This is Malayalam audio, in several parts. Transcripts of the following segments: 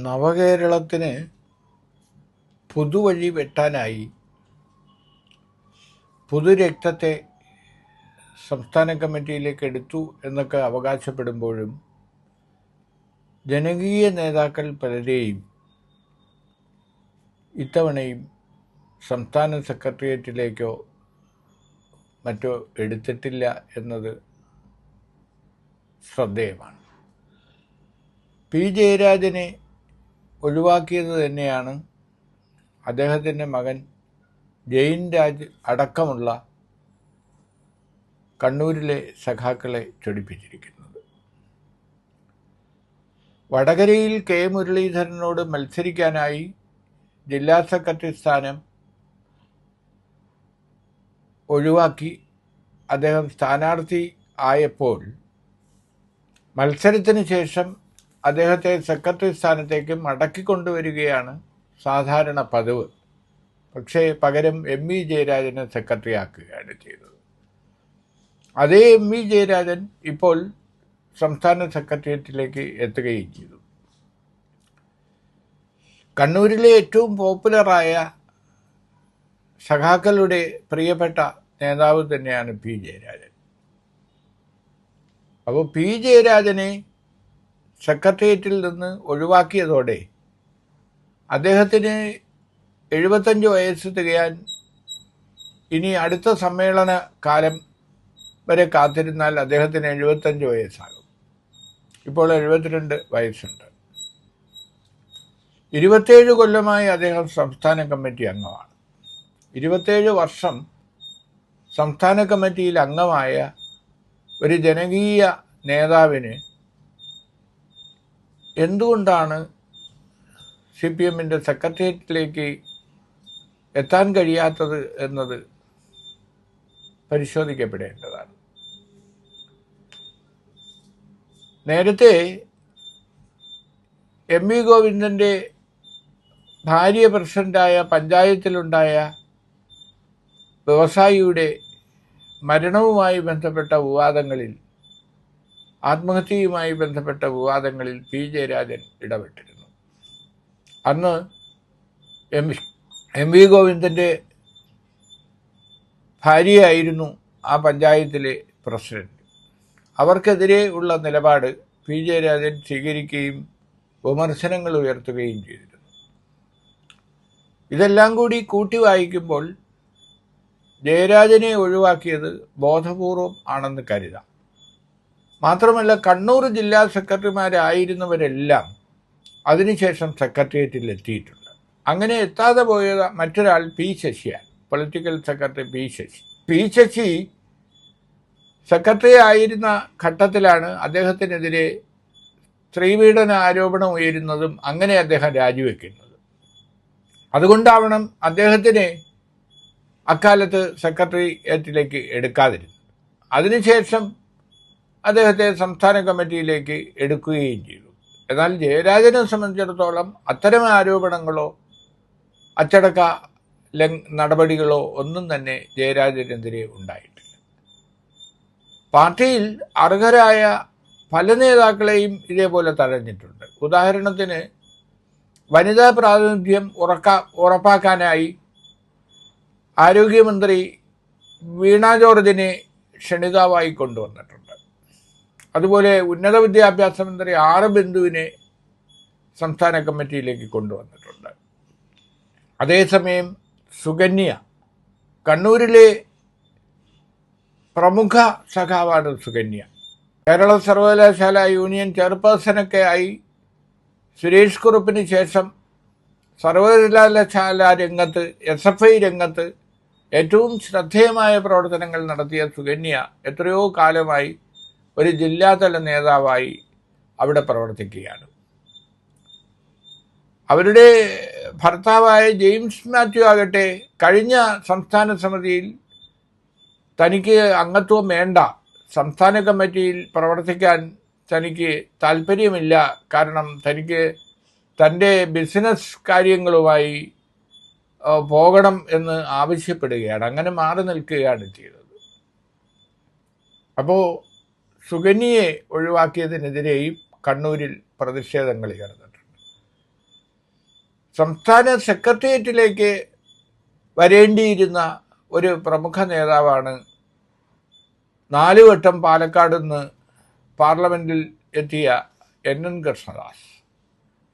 നവകേരളത്തിന് പുതുവഴി വെട്ടാനായി പുതുരക്തത്തെ സംസ്ഥാന കമ്മിറ്റിയിലേക്ക് എടുത്തു എന്നൊക്കെ അവകാശപ്പെടുമ്പോഴും ജനകീയ നേതാക്കൾ പലരെയും ഇത്തവണയും സംസ്ഥാന സെക്രട്ടേറിയറ്റിലേക്കോ മറ്റോ എടുത്തിട്ടില്ല എന്നത് ശ്രദ്ധേയമാണ്. പി ജയരാജനെ ഒഴിവാക്കിയത് തന്നെയാണ് അദ്ദേഹത്തിൻ്റെ മകൻ ജയിൻ രാജ് അടക്കമുള്ള കണ്ണൂരിലെ സഖാക്കളെ ചൊടിപ്പിച്ചിരിക്കുന്നത്. വടകരയിൽ കെ മുരളീധരനോട് മത്സരിക്കാനായി ജില്ലാ സെക്രട്ടറി സ്ഥാനം ഒഴിവാക്കി അദ്ദേഹം സ്ഥാനാർത്ഥി ആയപ്പോൾ മത്സരത്തിന് ശേഷം അദ്ദേഹത്തെ സെക്രട്ടറി സ്ഥാനത്തേക്ക് മടക്കിക്കൊണ്ടുവരികയാണ് സാധാരണ പതിവ്. പക്ഷേ പകരം എം വി ജയരാജനെ സെക്രട്ടറി ആക്കുകയാണ് ചെയ്തത്. അതേ എം വി ജയരാജൻ ഇപ്പോൾ സംസ്ഥാന സെക്രട്ടേറിയറ്റിലേക്ക് എത്തുകയും ചെയ്തു. കണ്ണൂരിലെ ഏറ്റവും പോപ്പുലറായ സഖാക്കളുടെ പ്രിയപ്പെട്ട നേതാവ് തന്നെയാണ് പി ജയരാജൻ. അപ്പോൾ പി ജയരാജനെ സെക്രട്ടേറിയറ്റിൽ നിന്ന് ഒഴിവാക്കിയതോടെ അദ്ദേഹത്തിന് 75 വയസ്സ് തികയാൻ ഇനി അടുത്ത സമ്മേളന കാലം വരെ കാത്തിരുന്നാൽ അദ്ദേഹത്തിന് 75 വയസ്സാകും. ഇപ്പോൾ 72 വയസ്സുണ്ട്. 27 കൊല്ലമായി അദ്ദേഹം സംസ്ഥാന കമ്മിറ്റി അംഗമാണ്. 27 വർഷം സംസ്ഥാന കമ്മിറ്റിയിൽ അംഗമായ ഒരു ജനകീയ നേതാവിന് എന്തുകൊണ്ടാണ് CPM-ൻ്റെ സെക്രട്ടേറിയറ്റിലേക്ക് എത്താൻ കഴിയാത്തത് എന്നത് പരിശോധിക്കപ്പെടേണ്ടതാണ്. നേരത്തെ എം വി ഗോവിന്ദൻ്റെ ഭാര്യ പ്രസിഡൻ്റായ പഞ്ചായത്തിലുണ്ടായ വ്യവസായിയുടെ മരണവുമായി ബന്ധപ്പെട്ട വിവാദങ്ങളിൽ, ആത്മഹത്യയുമായി ബന്ധപ്പെട്ട വിവാദങ്ങളിൽ പി ജയരാജൻ ഇടപെട്ടിരുന്നു. അന്ന് എം വി ഗോവിന്ദൻ്റെ ഭാര്യയായിരുന്നു ആ പഞ്ചായത്തിലെ പ്രസിഡന്റ്. അവർക്കെതിരെ ഉള്ള നിലപാട് പി ജയരാജൻ സ്വീകരിക്കുകയും വിമർശനങ്ങൾ ഉയർത്തുകയും ചെയ്തിരുന്നു. ഇതെല്ലാം കൂടി കൂട്ടി വായിക്കുമ്പോൾ ജയരാജനെ ഒഴിവാക്കിയത് ബോധപൂർവം ആണെന്ന് കരുതാം. മാത്രമല്ല, കണ്ണൂർ ജില്ലാ സെക്രട്ടറിമാരായിരുന്നവരെല്ലാം അതിനുശേഷം സെക്രട്ടേറിയറ്റിൽ എത്തിയിട്ടുണ്ട്. അങ്ങനെ എത്താതെ പോയ മറ്റൊരാൾ പി ശശിയാണ്, political secretary P Sasi. P Sasi secretary ആയിരുന്ന ഘട്ടത്തിലാണ് അദ്ദേഹത്തിനെതിരെ സ്ത്രീപീഡന ആരോപണം ഉയരുന്നതും അങ്ങനെ അദ്ദേഹം രാജിവെക്കുന്നത്. അതുകൊണ്ടാവണം അദ്ദേഹത്തിനെ അക്കാലത്ത് സെക്രട്ടേറിയറ്റിലേക്ക് എടുക്കാതിരുന്നത്. അതിനുശേഷം അദ്ദേഹത്തെ സംസ്ഥാന കമ്മിറ്റിയിലേക്ക് എടുക്കുകയും ചെയ്തു. എന്നാൽ ജയരാജനെ സംബന്ധിച്ചിടത്തോളം അത്തരം ആരോപണങ്ങളോ അച്ചടക്ക നടപടികളോ ഒന്നും തന്നെ ജയരാജനെതിരെ ഉണ്ടായിട്ടില്ല. പാർട്ടിയിൽ അർഹരായ പല നേതാക്കളെയും ഇതേപോലെ തഴഞ്ഞിട്ടുണ്ട്. ഉദാഹരണത്തിന് വനിതാ പ്രാതിനിധ്യം ഉറപ്പാക്കാനായി ആരോഗ്യമന്ത്രി വീണ ജോർജിനെ ക്ഷണിതാവായി കൊണ്ടുവന്നിട്ടുണ്ട്. അതുപോലെ ഉന്നത വിദ്യാഭ്യാസ മന്ത്രി ആർ ബിന്ദുവിനെ സംസ്ഥാന കമ്മിറ്റിയിലേക്ക് കൊണ്ടുവന്നിട്ടുണ്ട്. അതേസമയം സുകന്യ, കണ്ണൂരിലെ പ്രമുഖ സഖാവാണ് സുകന്യ. കേരള സർവകലാശാല യൂണിയൻ ചെയർപേഴ്സണൊക്കെ ആയി സുരേഷ് കുറുപ്പിന് ശേഷം സർവകലാശാല രംഗത്ത്, SFI രംഗത്ത് ഏറ്റവും ശ്രദ്ധേയമായ പ്രവർത്തനങ്ങൾ നടത്തിയ സുകന്യ എത്രയോ കാലമായി ഒരു ജില്ലാതല നേതാവായി അവിടെ പ്രവർത്തിക്കുകയാണ്. അവരുടെ ഭർത്താവായ ജെയിംസ് മാത്യു ആകട്ടെ കഴിഞ്ഞ സംസ്ഥാന സമിതിയിൽ തനിക്ക് അംഗത്വം വേണ്ട, സംസ്ഥാന കമ്മിറ്റിയിൽ പ്രവർത്തിക്കാൻ തനിക്ക് താല്പര്യമില്ല, കാരണം തനിക്ക് തൻ്റെ ബിസിനസ് കാര്യങ്ങളുമായി പോകണം എന്ന് ആവശ്യപ്പെടുകയാണ്. അങ്ങനെ മാറി നിൽക്കുകയാണ് ചെയ്തത്. അപ്പോൾ സുകന്യയെ ഒഴിവാക്കിയതിനെതിരെയും കണ്ണൂരിൽ പ്രതിഷേധങ്ങൾ ഉയർന്നിട്ടുണ്ട്. സംസ്ഥാന സെക്രട്ടേറിയറ്റിലേക്ക് വരേണ്ടിയിരുന്ന ഒരു പ്രമുഖ നേതാവാണ് 4 വട്ടം പാലക്കാട് നിന്ന് പാർലമെൻറ്റിൽ എത്തിയ NN കൃഷ്ണദാസ്.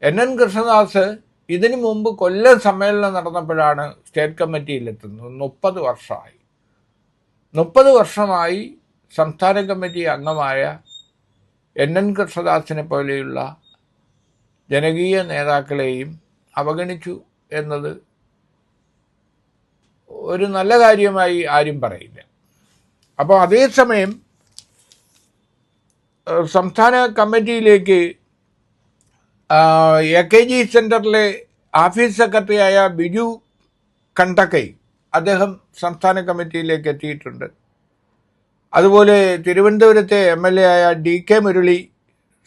NN കൃഷ്ണദാസ് ഇതിനു മുമ്പ് കൊല്ലം സമ്മേളനം നടന്നപ്പോഴാണ് സ്റ്റേറ്റ് കമ്മിറ്റിയിലെത്തുന്നത്. 30 വർഷമായി സംസ്ഥാന കമ്മിറ്റി അംഗമായ NN കൃഷ്ണദാസിനെ പോലെയുള്ള ജനകീയ നേതാക്കളെയും അവഗണിച്ചു എന്നത് ഒരു നല്ല കാര്യമായി ആരും പറയില്ല. അപ്പോൾ അതേസമയം സംസ്ഥാന കമ്മിറ്റിയിലേക്ക് AKG സെൻറ്ററിലെ ഓഫീസ് സെക്രട്ടറിയായ ബിജു കണ്ടക്കൈ അദ്ദേഹം സംസ്ഥാന കമ്മിറ്റിയിലേക്ക് എത്തിയിട്ടുണ്ട്. അതുപോലെ തിരുവനന്തപുരത്തെ MLA ആയ DK മുരളി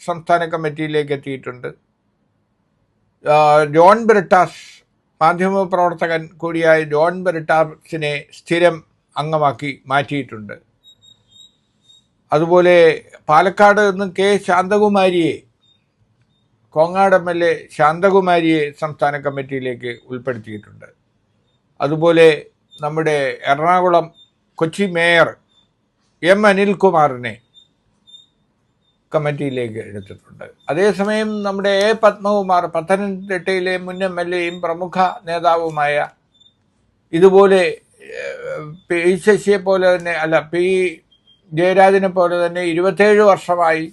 സംസ്ഥാന കമ്മിറ്റിയിലേക്ക് എത്തിയിട്ടുണ്ട്. ജോൺ ബ്രിട്ടാസ്, മാധ്യമപ്രവർത്തകൻ കൂടിയായ ജോൺ ബ്രിട്ടാസിനെ സ്ഥിരം അംഗമാക്കി മാറ്റിയിട്ടുണ്ട്. അതുപോലെ പാലക്കാട് നിന്ന് K ശാന്തകുമാരിയെ, കോങ്ങാട് MLA ശാന്തകുമാരിയെ സംസ്ഥാന കമ്മിറ്റിയിലേക്ക് ഉൾപ്പെടുത്തിയിട്ടുണ്ട്. അതുപോലെ നമ്മുടെ എറണാകുളം കൊച്ചി മേയർ M അനിൽകുമാറിനെ കമ്മിറ്റിയിലേക്ക് എടുത്തിട്ടുണ്ട്. അതേസമയം നമ്മുടെ A പത്മകുമാർ, പത്തനംതിട്ടയിലെ മുൻ MLAയും പ്രമുഖ നേതാവുമായ, ഇതുപോലെ P ശശിയെ പോലെ തന്നെ P ജയരാജനെ പോലെ തന്നെ 27 വർഷമായി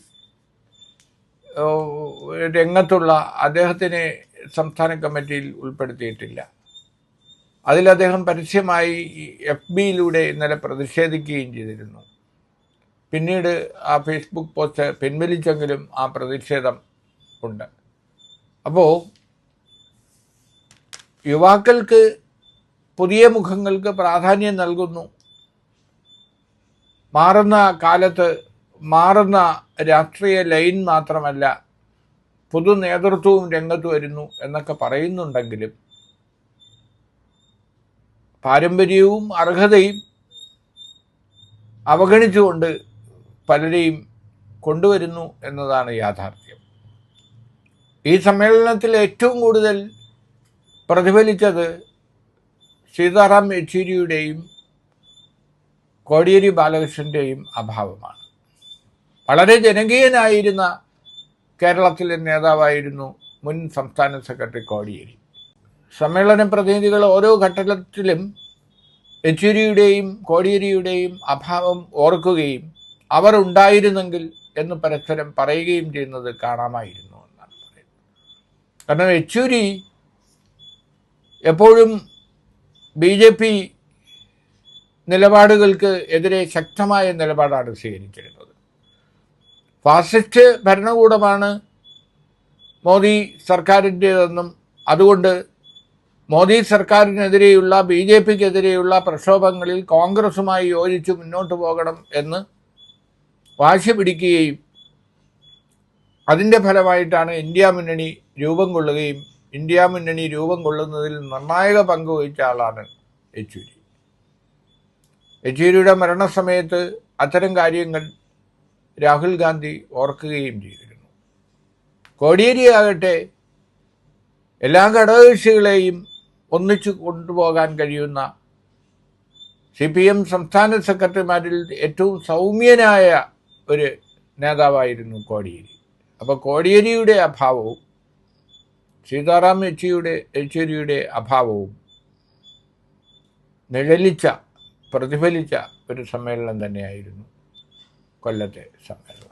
രംഗത്തുള്ള അദ്ദേഹത്തിനെ സംസ്ഥാന കമ്മിറ്റിയിൽ ഉൾപ്പെടുത്തിയിട്ടില്ല. അതിൽ അദ്ദേഹം പരസ്യമായി FBയിലൂടെ ഇന്നലെ പ്രതിഷേധിക്കുകയും ചെയ്തിരുന്നു. പിന്നീട് ആ ഫേസ്ബുക്ക് പോസ്റ്റ് പിൻവലിച്ചെങ്കിലും ആ പ്രതിഷേധം ഉണ്ട്. അപ്പോൾ യുവാക്കൾക്ക്, പുതിയ മുഖങ്ങൾക്ക് പ്രാധാന്യം നൽകുന്നു. മാറുന്ന കാലത്ത് മാറുന്ന രാഷ്ട്രീയ ലൈൻ മാത്രമല്ല, പൊതു നേതൃത്വവും രംഗത്ത് വരുന്നു എന്നൊക്കെ പറയുന്നുണ്ടെങ്കിലും പാരമ്പര്യവും അർഹതയും അവഗണിച്ചുകൊണ്ട് പലരെയും കൊണ്ടുവരുന്നു എന്നതാണ് യാഥാർത്ഥ്യം. ഈ സമ്മേളനത്തിൽ ഏറ്റവും കൂടുതൽ പ്രതിഫലിച്ചത് സീതാറാം യെച്ചൂരിയുടെയും കോടിയേരി ബാലകൃഷ്ണൻ്റെയും അഭാവമാണ്. വളരെ ജനകീയനായിരുന്ന കേരളത്തിലെ നേതാവായിരുന്നു മുൻ സംസ്ഥാന സെക്രട്ടറി കോടിയേരി. സമ്മേളന പ്രതിനിധികൾ ഓരോ ഘട്ടത്തിലും യെച്ചൂരിയുടെയും കോടിയേരിയുടെയും അഭാവം ഓർക്കുകയും അവർ ഉണ്ടായിരുന്നെങ്കിൽ എന്ന് പരസ്പരം പറയുകയും ചെയ്യുന്നത് കാണാമായിരുന്നു എന്നാണ് പറയുന്നത്. കാരണം യെച്ചൂരി എപ്പോഴും BJP നിലപാടുകൾക്ക് എതിരെ ശക്തമായ നിലപാടാണ് സ്വീകരിച്ചിരുന്നത്. ഫാസിസ്റ്റ് ഭരണകൂടമാണ് മോദി സർക്കാരിൻ്റേതെന്നും അതുകൊണ്ട് മോദി സർക്കാരിനെതിരെയുള്ള BJPക്കെതിരെയുള്ള പ്രക്ഷോഭങ്ങളിൽ കോൺഗ്രസുമായി യോജിച്ച് മുന്നോട്ട് പോകണം എന്ന് വാശി പിടിക്കുകയും അതിൻ്റെ ഫലമായിട്ടാണ് ഇന്ത്യ മുന്നണി രൂപം കൊള്ളുകയും ഇന്ത്യ മുന്നണി രൂപം കൊള്ളുന്നതിൽ നിർണായക പങ്ക് വഹിച്ച ആളാണ് യെച്ചൂരി. യെച്ചൂരിയുടെ മരണസമയത്ത് അത്തരം കാര്യങ്ങൾ രാഹുൽ ഗാന്ധി ഓർക്കുകയും ചെയ്തിരുന്നു. കോടിയേരിയാകട്ടെ എല്ലാ ഘടകകക്ഷികളെയും ഒന്നിച്ചു കൊണ്ടുപോകാൻ കഴിയുന്ന CPM സംസ്ഥാന സെക്രട്ടറിമാരിൽ ഏറ്റവും സൗമ്യനായ ഒരു നേതാവായിരുന്നു കോടിയേരി. അപ്പോൾ കോടിയേരിയുടെ അഭാവവും സീതാറാം യെച്ചൂരിയുടെ അഭാവവും പ്രതിഫലിച്ച ഒരു സമ്മേളനം തന്നെയായിരുന്നു കൊല്ലത്തെ സമ്മേളനം.